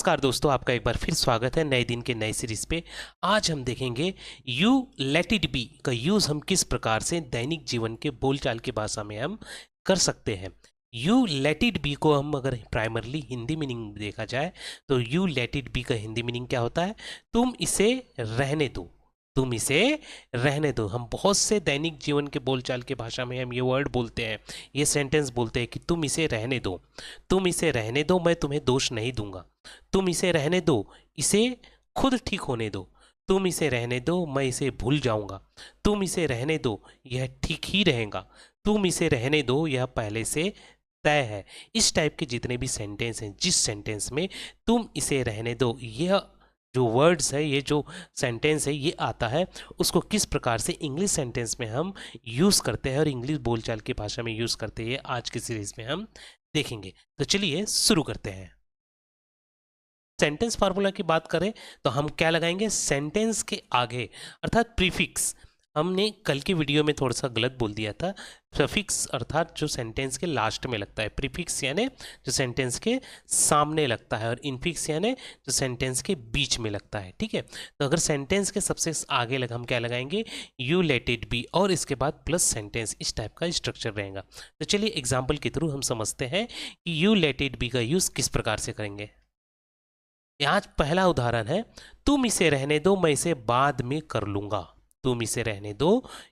नमस्कार दोस्तों, आपका एक बार फिर स्वागत है नए दिन के नए सीरीज पे। आज हम देखेंगे यू लेट इट बी का यूज़ हम किस प्रकार से दैनिक जीवन के बोलचाल की भाषा में हम कर सकते हैं। यू लेट इट बी को हम अगर प्राइमरली हिंदी मीनिंग देखा जाए तो यू लेट इट बी का हिंदी मीनिंग क्या होता है? तुम इसे रहने दो। तुम इसे रहने दो। हम बहुत से दैनिक जीवन के बोलचाल की भाषा में हम ये वर्ड बोलते हैं, ये सेंटेंस बोलते हैं कि तुम इसे रहने दो। तुम इसे रहने दो, मैं तुम्हें दोष नहीं दूंगा। तुम इसे रहने दो, इसे खुद ठीक होने दो। तुम इसे रहने दो, मैं इसे भूल जाऊंगा। तुम इसे रहने दो, यह ठीक ही रहेगा। तुम इसे रहने दो, यह पहले से तय है। इस टाइप के जितने भी सेंटेंस हैं, जिस सेंटेंस में तुम इसे रहने दो, यह जो वर्ड्स है, ये जो सेंटेंस है, ये आता है, उसको किस प्रकार से इंग्लिश सेंटेंस में हम यूज़ करते हैं और इंग्लिश बोलचाल की भाषा में यूज़ करते हैं, आज की सीरीज में हम देखेंगे। तो चलिए शुरू करते हैं। सेंटेंस फार्मूला की बात करें तो हम क्या लगाएंगे? सेंटेंस के आगे अर्थात प्रीफिक्स। हमने कल की वीडियो में थोड़ा सा गलत बोल दिया था। प्रीफिक्स अर्थात जो सेंटेंस के लास्ट में लगता है, प्रीफिक्स यानी जो सेंटेंस के सामने लगता है, और इनफिक्स यानी जो सेंटेंस के बीच में लगता है। ठीक है, तो अगर सेंटेंस के सबसे आगे हम क्या लगाएंगे? यू लेट इट बी, और इसके बाद प्लस सेंटेंस। इस टाइप का स्ट्रक्चर रहेगा। तो चलिए एग्जाम्पल के थ्रू हम समझते हैं कि यू लेट इट बी का यूज़ किस प्रकार से करेंगे। यहाँ पहला उदाहरण है, तुम इसे रहने दो, मैं इसे बाद में कर लूंगा। तुम इसे रहने दो,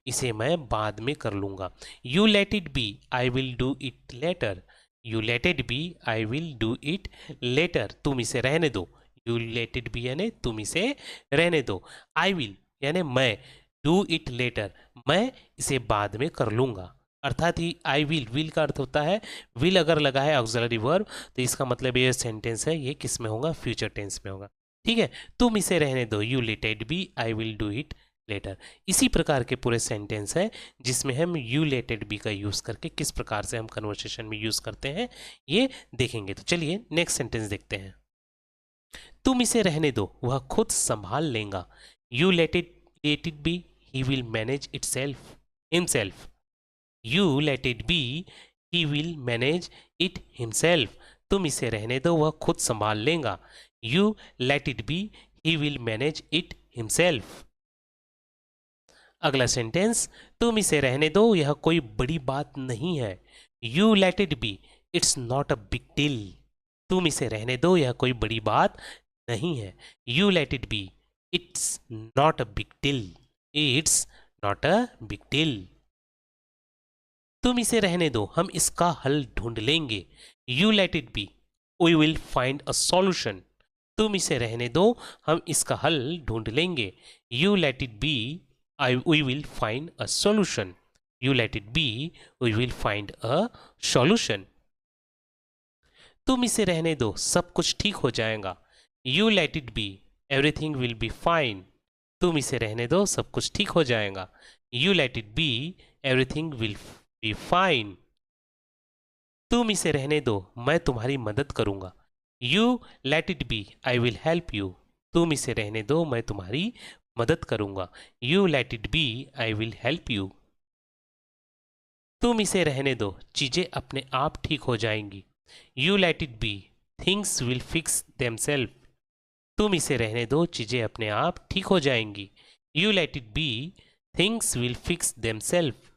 इसे मैं बाद में कर लूंगा। You let it be, I will do it letter. You let it be, I will do it later. तुम इसे रहने दो, यू लेट इट बी यानी तुम इसे रहने दो। आई विल यानी मैं, डू इट लेटर मैं इसे बाद में कर लूंगा। अर्थात ही आई विल का अर्थ होता है, विल अगर लगा है ऑक्सिलरी वर्ब तो इसका मतलब ये सेंटेंस है, ये किस में होगा? फ्यूचर टेंस में होगा। ठीक है, तुम इसे रहने दो, you let it be, I will do it letter. इसी प्रकार के पूरे सेंटेंस है जिसमें हम यू लेट इट बी का यूज़ करके किस प्रकार से हम कन्वर्सेशन में यूज़ करते हैं, ये देखेंगे। तो चलिए नेक्स्ट सेंटेंस देखते हैं। तुम इसे रहने दो, वह खुद संभाल लेगा। You let it be, he will manage it self himself. You let it be, he will manage it himself. तुम इसे रहने दो, वह खुद संभाल लेगा। You let it be, he will manage it himself. अगला सेंटेंस, तुम इसे रहने दो, यह कोई बड़ी बात नहीं है। You let it be, it's not a big deal. तुम इसे रहने दो, यह कोई बड़ी बात नहीं है। You let it be, it's not a big deal. It's not a big deal. तुम इसे रहने दो, हम इसका हल ढूंढ लेंगे। You let it be, we will find a solution. तुम इसे रहने दो, हम इसका हल ढूंढ लेंगे। You let it be, we will find a solution. You let it be, we will find a solution. तुम इसे रहने दो, सब कुछ ठीक हो जाएगा। You let it be, everything will be fine. तुम इसे रहने दो, सब कुछ ठीक हो जाएगा। You let it be, everything will be fine. तुम इसे रहने दो, मैं तुम्हारी मदद करूंगा। You let it be, I will help you. तुम इसे रहने दो, मैं तुम्हारी मदद करूंगा। You let it be, I will help you. तुम इसे रहने दो, चीजें अपने आप ठीक हो जाएंगी। You let it be, things will fix themself. तुम इसे रहने दो, चीजें अपने आप ठीक हो जाएंगी। You let it be, things will fix themself.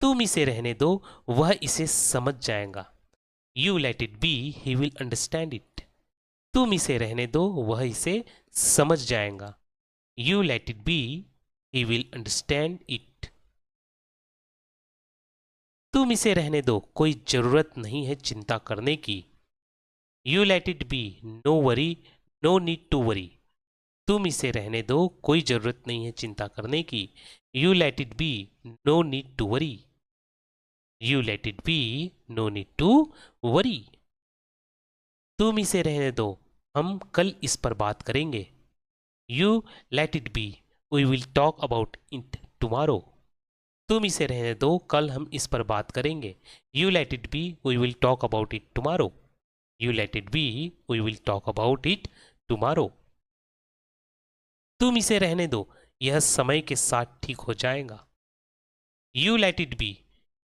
तुम इसे रहने दो, वह इसे समझ जाएगा। You let it be, he will understand it. तुम इसे रहने दो, वह इसे समझ जाएगा। You let it be, he will understand it. तुम इसे रहने दो, कोई जरूरत नहीं है चिंता करने की। You let it be, no worry, no need to worry. तुम इसे रहने दो, कोई जरूरत नहीं है चिंता करने की। You let it be, no need to worry. You let it be, no need to worry. तुम इसे रहने दो, हम कल इस पर बात करेंगे। You let it be, we will talk about it tomorrow. तुम इसे रहने दो, कल हम इस पर बात करेंगे। You let it be, we will talk about it tomorrow. You let it be, we will talk about it tomorrow. तुम इसे रहने दो, यह समय के साथ ठीक हो जाएगा। You let it be,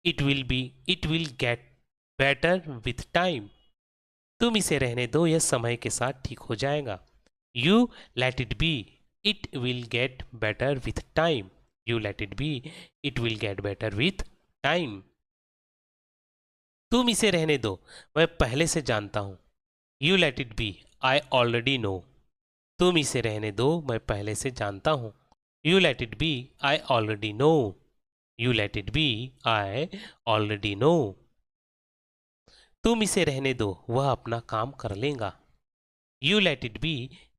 it will get better with time. तुम इसे रहने दो, यह समय के साथ ठीक हो जाएगा। You let it be, it will get better with time. You let it be, it will get better with time. तुम इसे रहने दो, मैं पहले से जानता हूं। You let it be, I already know. तुम इसे रहने दो, मैं पहले से जानता हूं। You let it be, I already know. You let it be, I already know. तुम इसे रहने दो, वह अपना काम कर लेगा। You let it be,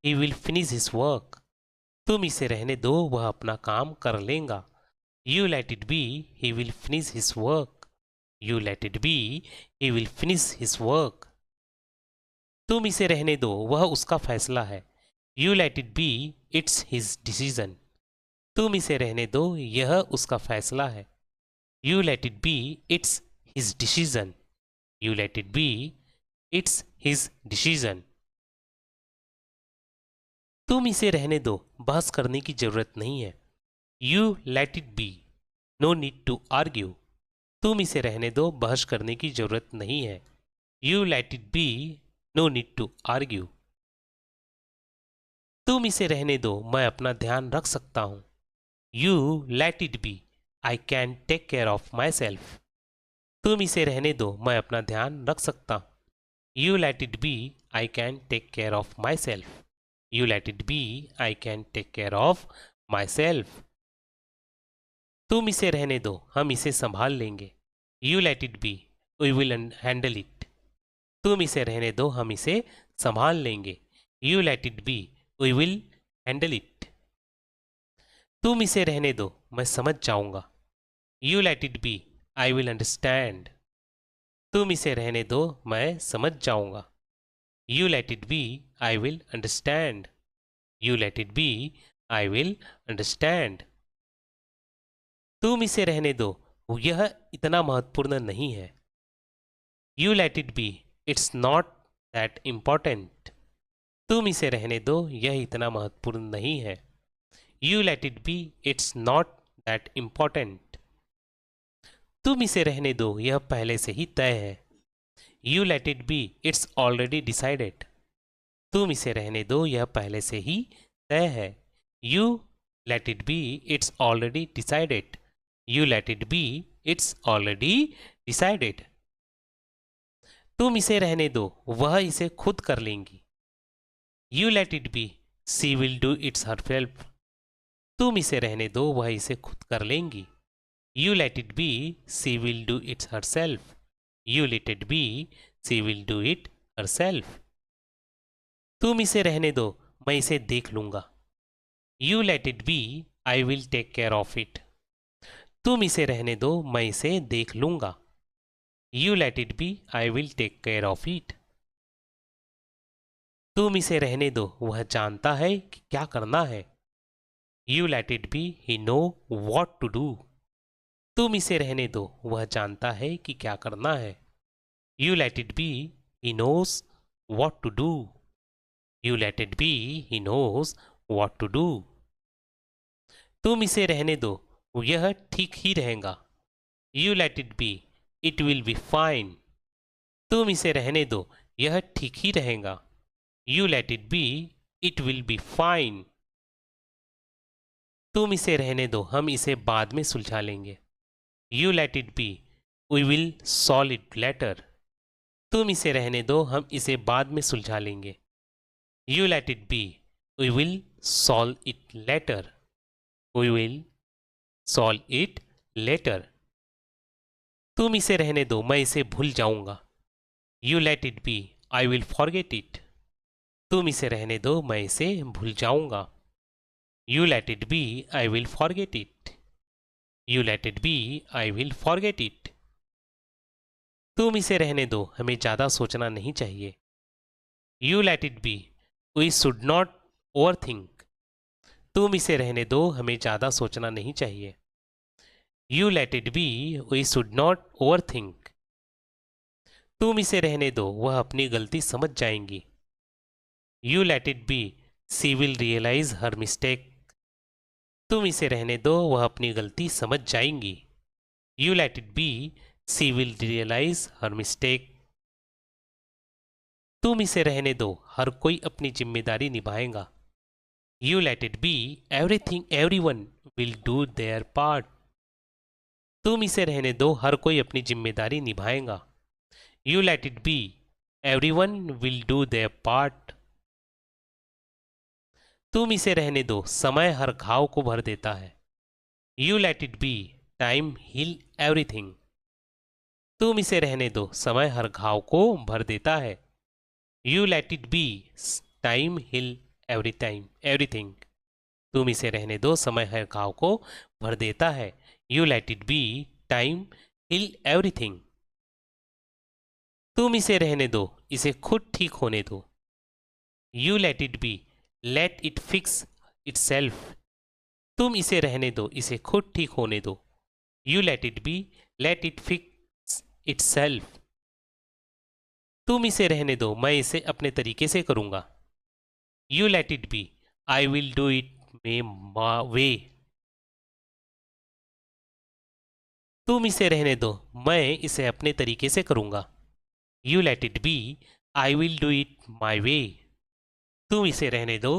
he will finish his work. तुम इसे रहने दो, वह अपना काम कर लेगा। You let it be, he will finish his work. You let it be, he will finish his work. तुम इसे रहने दो, वह उसका फैसला है। You let it be, it's his decision. तुम इसे रहने दो, यह उसका फैसला है। You let it be, it's his decision. You let it be, it's his decision. तुम इसे रहने दो, बहस करने की जरूरत नहीं है। You let it be, no need to argue. तुम इसे रहने दो, बहस करने की जरूरत नहीं है। You let it be, no need to argue. तुम इसे रहने दो, मैं अपना ध्यान रख सकता हूं। You let it be, I can take care of myself. तुम इसे रहने दो, मैं अपना ध्यान रख सकता हूं। You let it be, I can take care of myself. You let it be, I can take care of myself. तुम इसे रहने दो, हम इसे संभाल लेंगे। You let it be, we will handle it. तुम इसे रहने दो, हम इसे संभाल लेंगे। You let it be, we will handle it. तुम इसे रहने दो, मैं समझ जाऊंगा। You let it be, I will understand. तुम इसे रहने दो, मैं समझ जाऊंगा। You let it be, I will understand. You let it be, I will understand. तुम इसे रहने दो, यह इतना महत्वपूर्ण नहीं है। You let it be, it's not that important. तुम इसे रहने दो, यह इतना महत्वपूर्ण नहीं है। You let it be, it's not that important. तुम इसे रहने दो, यह पहले से ही तय है। You let it be, it's already decided. तुम इसे रहने दो, यह पहले से ही तय है। You let it be, it's already decided. You let it be, it's already decided. तुम इसे रहने दो, वह इसे खुद कर लेंगी। You let it be, she will do its herself. तुम इसे रहने दो, वह इसे खुद कर लेंगी। You let it be, she will do its herself. You let it be, she will do it herself. तुम इसे रहने दो, मैं इसे देख लूंगा। You let it be, I will take care of it. तुम इसे रहने दो, मैं इसे देख लूंगा। You let it be, I will take care of it. तुम इसे रहने दो, वह जानता है कि क्या करना है। You let it be, he know what to do. तुम इसे रहने दो, वह जानता है कि क्या करना है। You let it be, he knows what to do. You let it be, he knows what to do. तुम इसे रहने दो, यह ठीक ही रहेगा। You let it be, it will be fine. तुम इसे रहने दो, यह ठीक ही रहेगा। You let it be, it will be fine. तुम इसे रहने दो, हम इसे बाद में सुलझा लेंगे। You let it be, we will solve it later. तुम इसे रहने दो, हम इसे बाद में सुलझा लेंगे। You let it be, we will solve it later. We will solve it later. तुम इसे रहने दो, मैं इसे भूल जाऊंगा। You let it be, I will forget it. तुम इसे रहने दो, मैं इसे भूल जाऊंगा। You let it be, I will forget it. You let it be, I will forget it. तुम इसे रहने दो, हमें ज़्यादा सोचना नहीं चाहिए। You let it be, we should not overthink. तुम इसे रहने दो, हमें ज़्यादा सोचना नहीं चाहिए। You let it be, we should not overthink. तुम इसे रहने दो, वह अपनी गलती समझ जाएंगी। You let it be, she will realise her mistake. तुम इसे रहने दो, वह अपनी गलती समझ जाएंगी। You let it be, she will realise her mistake. तुम इसे रहने दो, हर कोई अपनी जिम्मेदारी निभाएगा। You let it be, everything everyone will do their part. तुम इसे रहने दो, हर कोई अपनी जिम्मेदारी निभाएगा। You let it B, everyone will do their part. तुम इसे रहने दो, समय हर घाव को भर देता है। You let it be, time heal everything. तुम इसे रहने दो, समय हर घाव को भर देता है। You let it be, time heal every time everything. तुम इसे रहने दो, समय हर घाव को भर देता है। You let it be, time heal everything. तुम इसे रहने दो, इसे खुद ठीक होने दो। You let it be, let it fix itself. तुम इसे रहने दो, इसे खुद ठीक होने दो। You let it be, let it fix itself. तुम इसे रहने दो, मैं इसे अपने तरीके से करूंगा। You let it be, I will do it my way. तुम इसे रहने दो, मैं इसे अपने तरीके से करूंगा। You let it be, I will do it my way. तुम इसे रहने दो,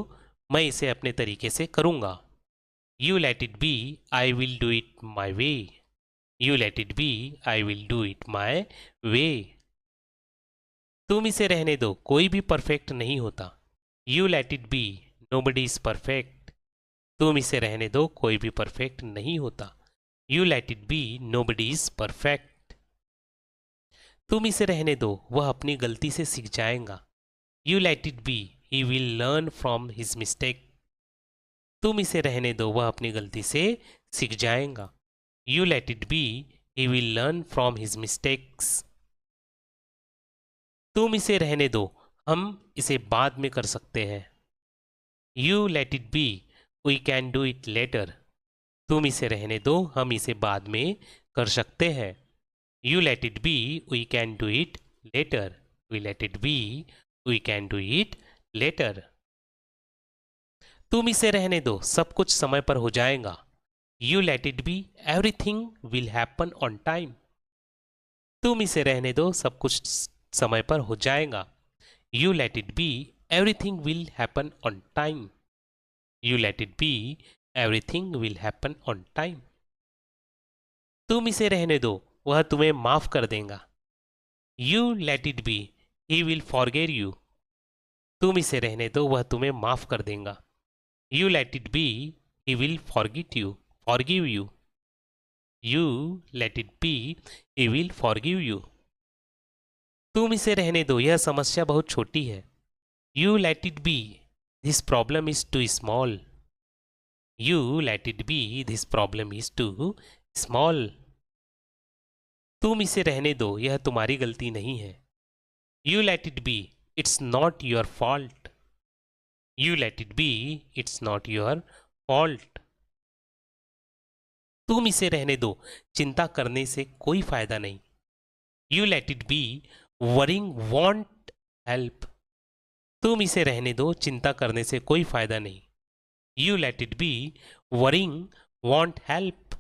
मैं इसे अपने तरीके से करूंगा। You let it be, I will do it my way. You let it be, I will do it my way. तुम इसे रहने दो, कोई भी परफेक्ट नहीं होता। You let it be, nobody is perfect. तुम इसे रहने दो, कोई भी परफेक्ट नहीं होता। You let it be, nobody is perfect. तुम इसे रहने दो, वह अपनी गलती से सीख जाएगा। You let it be, he will learn from his mistake. तुम इसे रहने दो, वह अपनी गलती से सीख जाएगा। You let it be, he will learn from his mistakes. तुम इसे रहने दो, हम इसे बाद में कर सकते हैं। You let it be, we can do it later. तुम इसे रहने दो, हम इसे बाद में कर सकते हैं। You let it be, we can do it later. We let it be, we can do it later. तुम इसे रहने दो, सब कुछ समय पर हो जाएगा। You let it be, everything will happen on time. तुम इसे रहने दो, सब कुछ समय पर हो जाएगा। You let it be, everything will happen on time. You let it be, everything will happen on time. तुम इसे रहने दो, वह तुम्हें माफ कर देगा। You let it be, he will forgive you. तुम इसे रहने दो, वह तुम्हें माफ कर देगा। You let it be, he will forgive you. You let it be, he will forgive you. तुम इसे रहने दो, यह समस्या बहुत छोटी है। You let it be, this problem is too small. You let it be, this problem is too small. तुम इसे रहने दो, यह तुम्हारी गलती नहीं है। You let it be, it's not your fault. You let it be, it's not your fault. तुम इसे रहने दो, चिंता करने से कोई फायदा नहीं। You let it B, worrying want help. तुम इसे रहने दो, चिंता करने से कोई फायदा नहीं। You let it B, worrying want help.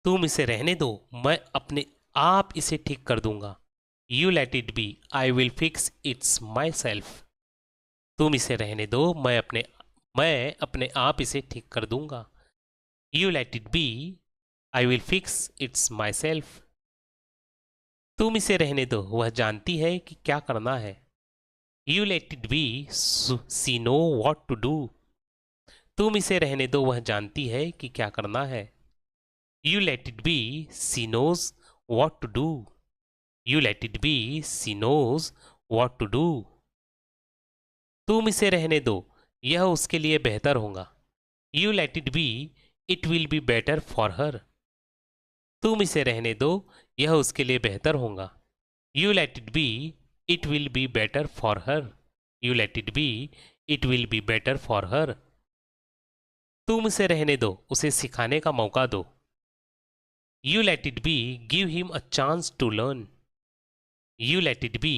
तुम इसे रहने दो, मैं अपने आप इसे ठीक कर दूंगा। You let it be, I will fix it's my self. तुम इसे रहने दो, मैं अपने आप इसे ठीक कर दूंगा। You let it be, I will fix it's my self. तुम इसे रहने दो, वह जानती है कि क्या करना है। You let it be, she know what to do. तुम इसे रहने दो, वह जानती है कि क्या करना है। You let it be, she knows what to do. You let it be, she knows what to do. तुम इसे रहने दो, यह उसके लिए बेहतर होगा। You let it be, it will be better for her. तुम इसे रहने दो, यह उसके लिए बेहतर होगा। You let it be, it will be better for her. You let it be, it will be better for her. तुम इसे रहने दो, उसे सिखाने का मौका दो। You let it be, give him a chance to learn. You let it be,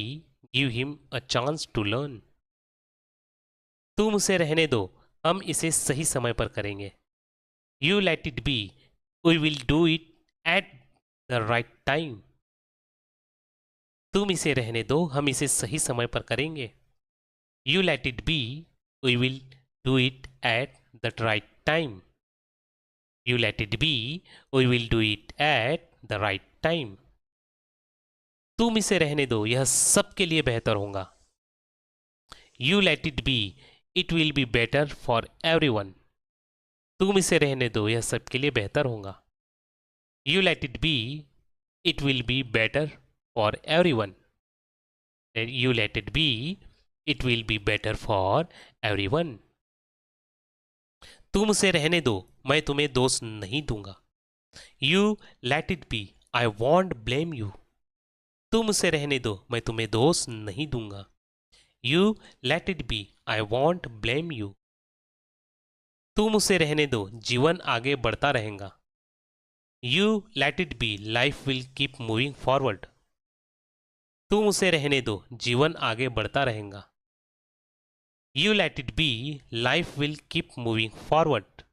give him a chance to learn. तुम उसे रहने दो, हम इसे सही समय पर करेंगे। You let it be, we will do it at the right time. तुम इसे रहने दो, हम इसे सही समय पर करेंगे। You let it be, we will do it at the right time. You let it be, we will do it at the right time. तुम इसे रहने दो, यह सबके लिए बेहतर होगा। You let it be, it will be better for everyone. तुम इसे रहने दो, यह सबके लिए बेहतर होगा। You let it be, it will be better for everyone. You let it be, it will be better for everyone. तुम उसे रहने दो, मैं तुम्हें दोष नहीं दूंगा। You let it be, I want blame you. तुम उसे रहने दो, मैं तुम्हें दोष नहीं दूंगा। You let it be, I want blame you. तुम उसे रहने दो, जीवन आगे बढ़ता रहेगा। You let it B, life will keep moving forward. तुम उसे रहने दो, जीवन आगे बढ़ता रहेगा। You let it B, life will keep moving forward.